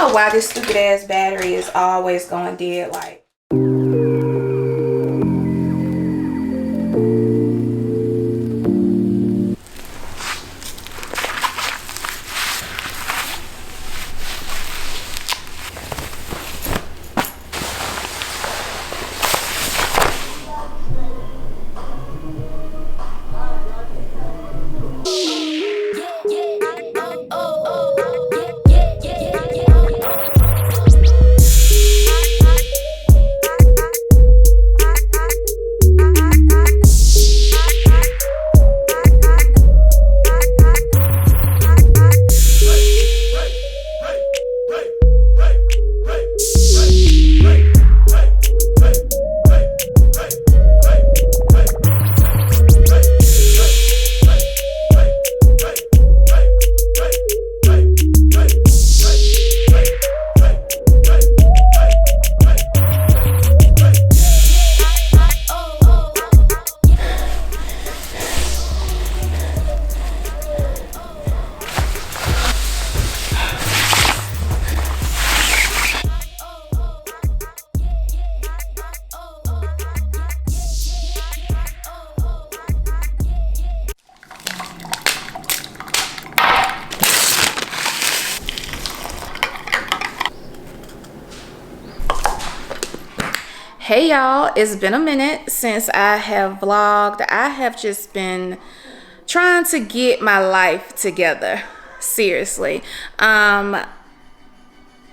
know why this stupid ass battery is always going dead. Like, hey y'all, it's been a minute since I have vlogged. I have just been trying to get my life together, seriously. I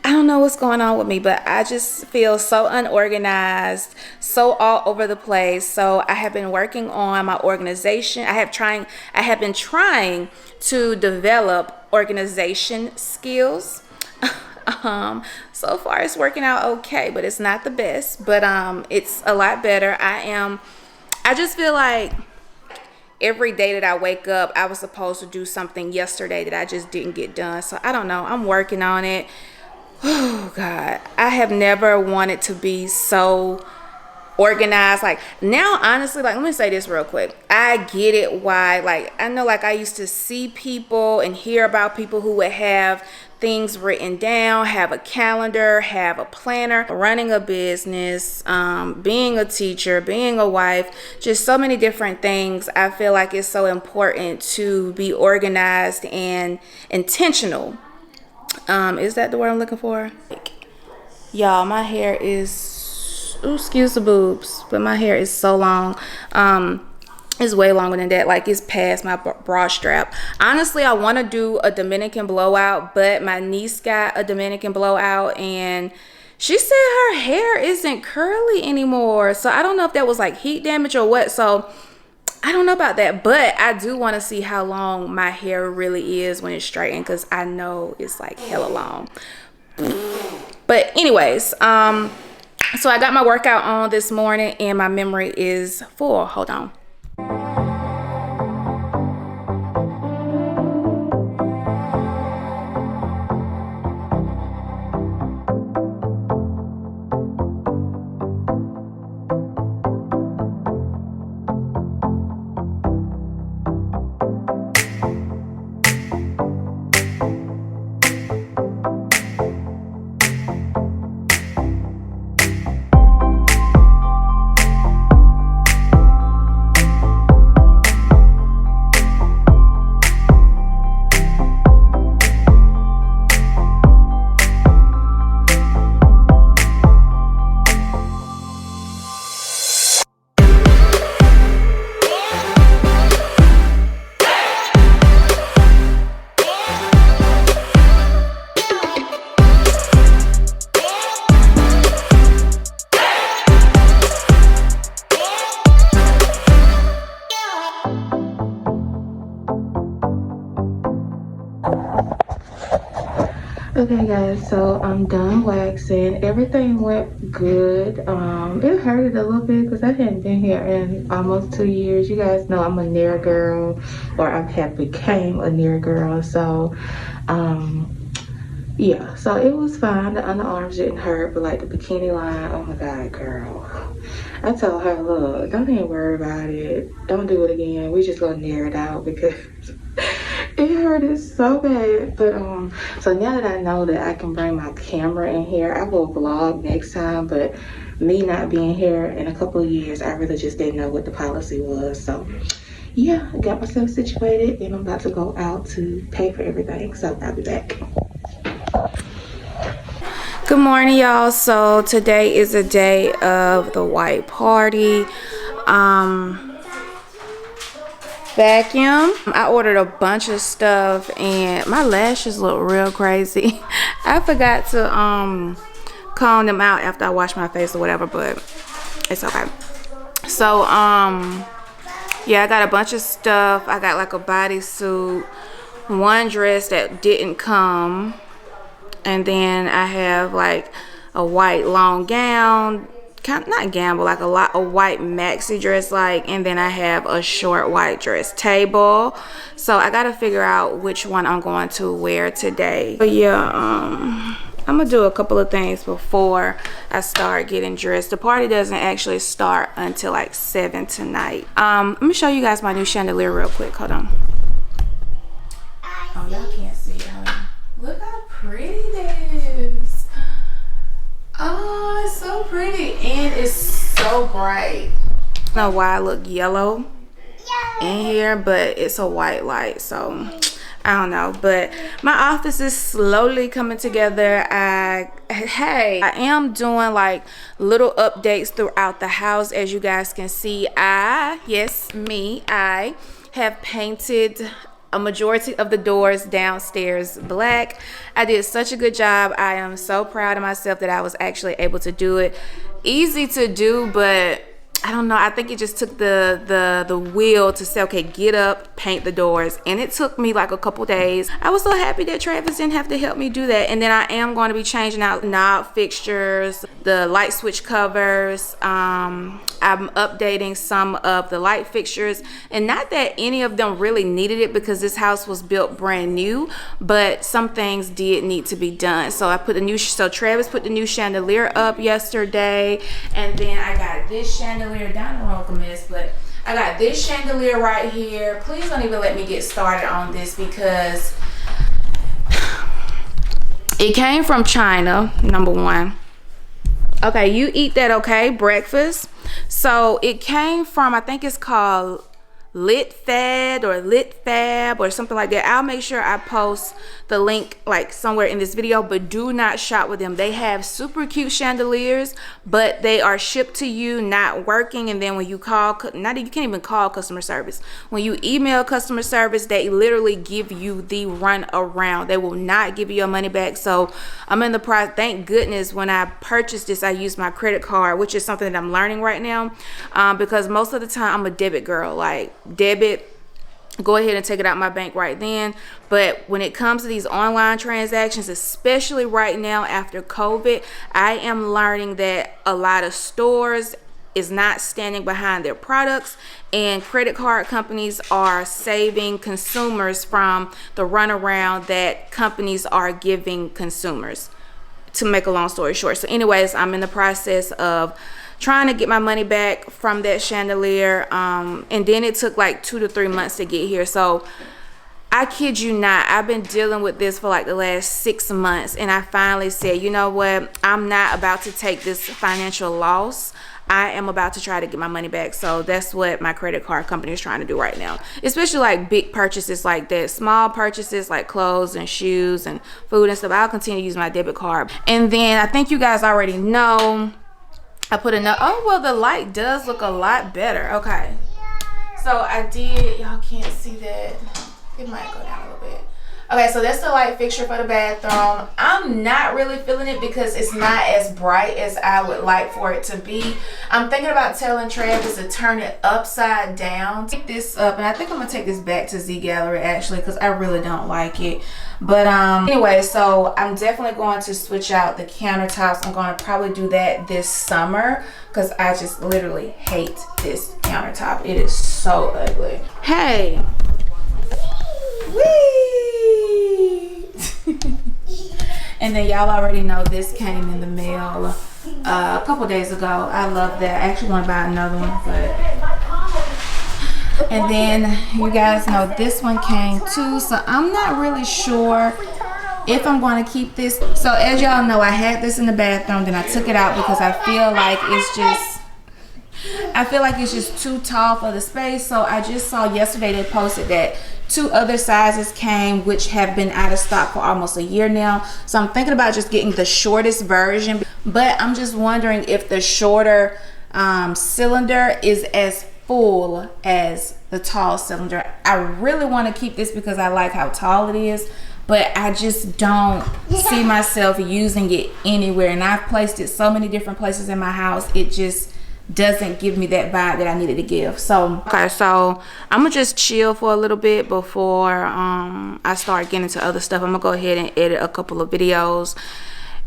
don't know what's going on with me, but I just feel so unorganized, so all over the place. So I have been working on my organization. I have been trying to develop organization skills. So far it's working out okay, but it's not the best, but it's a lot better. I just feel like every day that I wake up, I was supposed to do something yesterday that I just didn't get done. So I don't know, I'm working on it. Oh God, I have never wanted to be so organized. Like now, honestly, like let me say this real quick. I get it why, like I know, like I used to see people and hear about people who would have things written down, have a calendar, have a planner, running a business, being a teacher, being a wife, just so many different things. I feel like it's so important to be organized and intentional. Is that the word I'm looking for? Y'all, my hair is, ooh, excuse the boobs, but my hair is so long. It's way longer than that. Like it's past my bra strap. Honestly, I want to do a Dominican blowout, but my niece got a Dominican blowout and she said her hair isn't curly anymore. So I don't know if that was like heat damage or what. So I don't know about that, but I do want to see how long my hair really is when it's straightened, because I know it's like hella long. But anyways, so I got my workout on this morning and my memory is full. Hold on. Okay guys, so I'm done waxing. Everything went good. It hurted a little bit because I hadn't been here in almost 2 years. You guys know I'm a nair girl, or I have became a nair girl. So yeah, so it was fine. The underarms didn't hurt, but like the bikini line, oh my God, girl. I told her, look, don't even worry about it. Don't do it again. We just gonna nair it out because It hurted so bad. But so now that I know that I can bring my camera in here, I will vlog next time. But me not being here in a couple of years, I really just didn't know what the policy was. So yeah, I got myself situated and I'm about to go out to pay for everything. So I'll be back. Good morning, y'all. So today is a day of the white party. Vacuum. I ordered a bunch of stuff and my lashes look real crazy. I forgot to comb them out after I wash my face or whatever, but it's okay. So yeah, I got a bunch of stuff. I got like a bodysuit, one dress that didn't come, and then I have like a white long gown, not gown, but like a white maxi dress, like, and then I have a short white dress table. So I gotta figure out which one I'm going to wear today. But yeah, I'm gonna do a couple of things before I start getting dressed. The party doesn't actually start until like 7 tonight. Let me show you guys my new chandelier real quick. Hold on. Oh, y'all can't see it. Look how pretty it is. Oh, it's so pretty and it's so bright. I don't know why I look yellow in here, but it's a white light, so I don't know. But my office is slowly coming together. I am doing like little updates throughout the house. As you guys can see, I have painted a majority of the doors downstairs black. I did such a good job. I am so proud of myself that I was actually able to do it. Easy to do, but I don't know, I think it just took the will to say, okay, get up, paint the doors. And it took me like a couple days. I was so happy that Travis didn't have to help me do that. And then I am going to be changing out knob fixtures, the light switch covers. I'm updating some of the light fixtures. And not that any of them really needed it because this house was built brand new, but some things did need to be done. So Travis put the new chandelier up yesterday. And then I got this chandelier down the road, miss, but I got this chandelier right here. Please don't even let me get started on this because it came from China, number one. Okay, you eat that, okay? Breakfast. So it came from, I think it's called Lit Fad or Lit Fab or something like that. I'll make sure I post the link like somewhere in this video, but do not shop with them. They have super cute chandeliers, but they are shipped to you not working. And then when you call, you can't even call customer service. When you email customer service, they literally give you the run around. They will not give you your money back. So I'm in the process. Thank goodness when I purchased this, I used my credit card, which is something that I'm learning right now, because most of the time I'm a debit girl. Like debit, go ahead and take it out my bank right then. But when it comes to these online transactions, especially right now after COVID, I am learning that a lot of stores is not standing behind their products, and credit card companies are saving consumers from the runaround that companies are giving consumers, to make a long story short. So anyways, I'm in the process of trying to get my money back from that chandelier, and then it took like 2 to 3 months to get here. So I kid you not, I've been dealing with this for like the last 6 months, and I finally said, you know what, I'm not about to take this financial loss. I am about to try to get my money back. So that's what my credit card company is trying to do right now, especially like big purchases like that. Small purchases like clothes and shoes and food and stuff, I'll continue to use my debit card. And then I think you guys already know, I put enough. Oh, well, the light does look a lot better. Okay. So I did, y'all can't see that. It might go down a little bit. Okay, so that's the light fixture for the bathroom. I'm not really feeling it because it's not as bright as I would like for it to be. I'm thinking about telling Travis to turn it upside down. Take this up, and I think I'm gonna take this back to Z Gallery actually because I really don't like it. But anyway, so I'm definitely going to switch out the countertops. I'm going to probably do that this summer because I just literally hate this countertop. It is so ugly. Hey. Whee! And then y'all already know this came in the mail a couple days ago. I love that. I actually want to buy another one, but And then you guys know this one came too, so I'm not really sure if I'm going to keep this. So as y'all know, I had this in the bathroom, then I took it out because I feel like it's just too tall for the space. So I just saw yesterday they posted that 2 other sizes came, which have been out of stock for almost a year now. So I'm thinking about just getting the shortest version, but I'm just wondering if the shorter cylinder is as full as the tall cylinder. I really want to keep this because I like how tall it is, but I just don't see myself using it anywhere. And I've placed it so many different places in my house. It just doesn't give me that vibe that I needed to give. So okay, so I'm gonna just chill for a little bit before I start getting into other stuff. I'm gonna go ahead and edit a couple of videos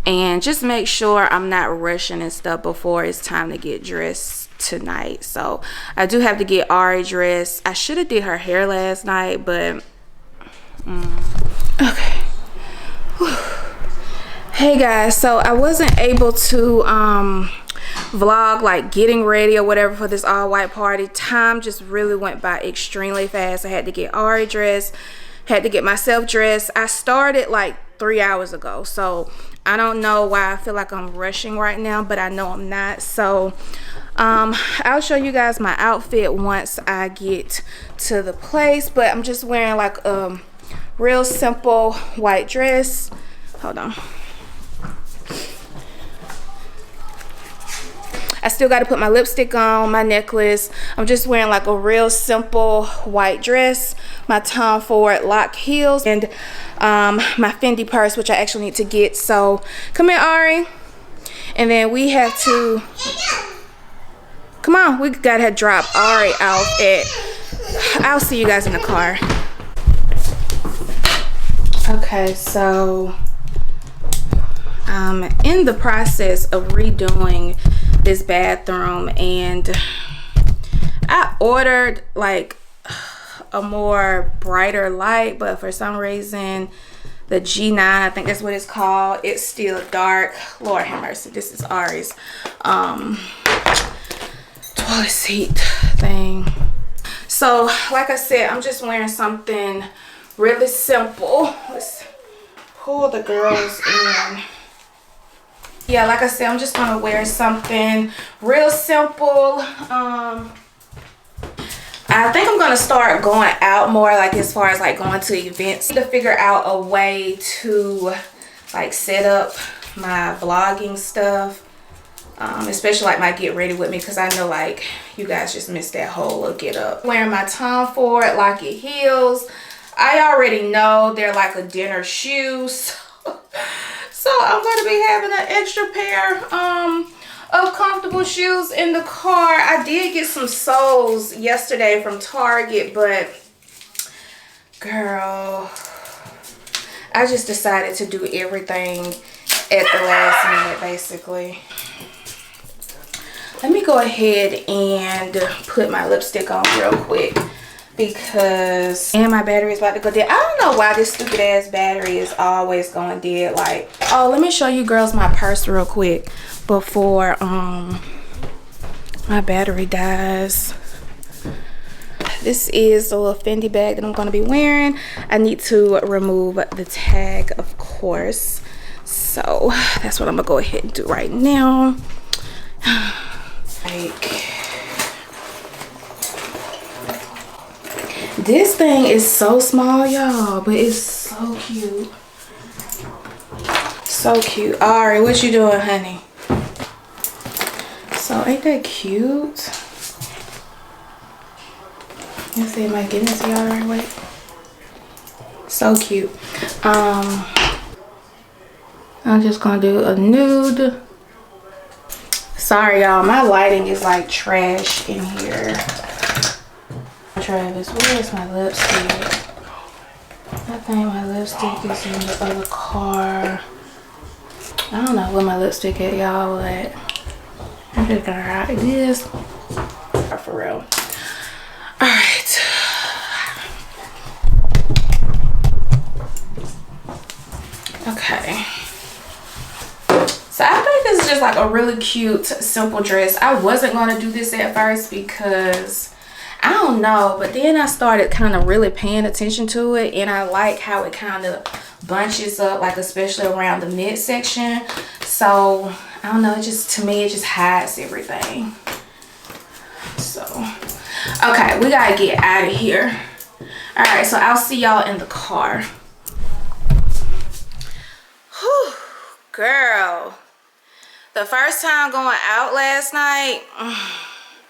and just make sure I'm not rushing and stuff before it's time to get dressed tonight. So I do have to get Ari dressed. I should have did her hair last night, but okay. Whew. Hey guys, so I wasn't able to vlog like getting ready or whatever for this all white party. Time just really went by extremely fast. I had to get Ari dressed, had to get myself dressed. I started like 3 hours ago, so I don't know why I feel like I'm rushing right now, but I know I'm not. So I'll show you guys my outfit once I get to the place, but I'm just wearing like a real simple white dress. Hold on. I still got to put my lipstick on, my necklace. I'm just wearing like a real simple white dress, my Tom Ford lock heels, and my Fendi purse, which I actually need to get. So come here, Ari. And then we have to, come on, we gotta drop Ari out at, I'll see you guys in the car. Okay, so I'm in the process of redoing this bathroom, and I ordered like a more brighter light, but for some reason the G9, I think that's what it's called, it's still dark. Lord have mercy, this is Ari's toilet seat thing. So like I said, I'm just wearing something really simple. Let's pull the girls in. Yeah, like I said, I'm just gonna wear something real simple. I think I'm gonna start going out more, like as far as like going to events, to figure out a way to like set up my vlogging stuff, especially like my get ready with me, because I know like you guys just missed that whole little get up. Wearing my Tom Ford Locket heels. I already know they're like a dinner shoe, so I'm going to be having an extra pair of comfortable shoes in the car. I did get some soles yesterday from Target, but girl, I just decided to do everything at the last minute basically. Let me go ahead and put my lipstick on real quick, because my battery is about to go dead. I don't know why this stupid ass battery is always going dead. Like, oh, let me show you girls my purse real quick before my battery dies. This is the little Fendi bag that I'm going to be wearing. I need to remove the tag, of course, so that's what I'm gonna go ahead and do right now. Like, this thing is so small, y'all, but it's so cute. So cute. Alright, what you doing, honey? So ain't that cute? Let's see, am I getting it to y'all right away? So cute. I'm just gonna do a nude. Sorry, y'all, my lighting is like trash in here. Travis, where's my lipstick? I think my lipstick is in the other car. I don't know where my lipstick at, y'all, but I'm just gonna hide this. For real. Alright. Okay. So I think this is just like a really cute, simple dress. I wasn't gonna do this at first because I don't know, but then I started kind of really paying attention to it, and I like how it kind of bunches up, like especially around the midsection. So I don't know, it just, to me, it just hides everything. So okay, we gotta get out of here. All right, so I'll see y'all in the car. Whew, girl, the first time going out last night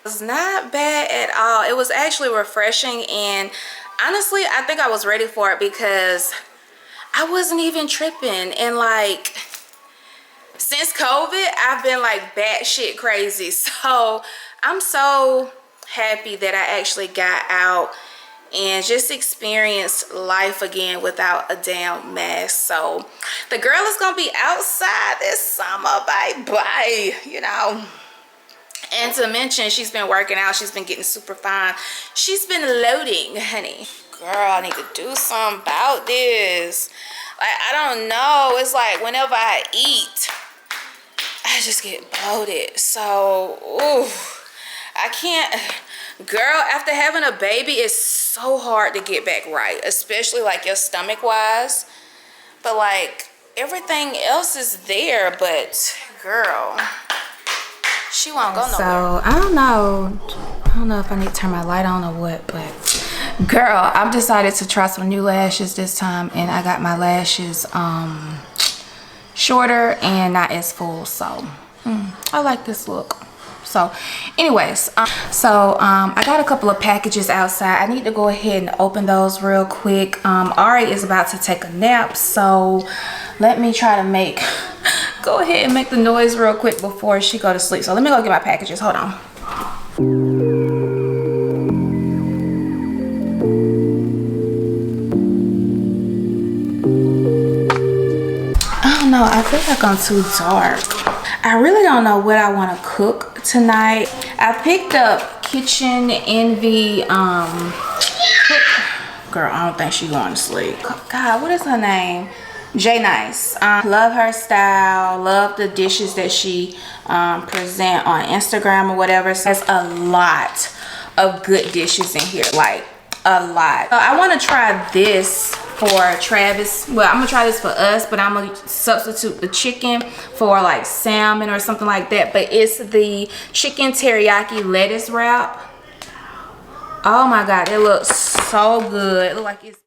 was not bad at all. It was actually refreshing, and honestly, I think I was ready for it because I wasn't even tripping. And like, since COVID, I've been like batshit crazy. So I'm so happy that I actually got out and just experienced life again without a damn mask. So the girl is gonna be outside this summer, bye, you know. And to mention, she's been working out. She's been getting super fine. She's been loading, honey. Girl, I need to do something about this. Like, I don't know. It's like whenever I eat, I just get bloated. So, ooh, I can't. Girl, after having a baby, it's so hard to get back right, especially like your stomach wise. But like everything else is there, but girl, she won't go nowhere. So I don't know if I need to turn my light on or what, but girl, I've decided to try some new lashes this time, and I got my lashes shorter and not as full. So I like this look. So anyways, I got a couple of packages outside. I need to go ahead and open those real quick. Ari is about to take a nap, so let me try to go ahead and make the noise real quick before she go to sleep. So let me go get my packages. Hold on. I don't know, I feel like I'm too dark. I really don't know what I want to cook tonight. I picked up Kitchen Envy. Girl, I don't think she's going to sleep. God, what is her name? J Nice. Love her style. Love the dishes that she present on Instagram or whatever. So there's a lot of good dishes in here, like a lot. So I want to try this for Travis. Well, I'm gonna try this for us, but I'm gonna substitute the chicken for like salmon or something like that. But it's the chicken teriyaki lettuce wrap. Oh my god, it looks so good. It looks like it's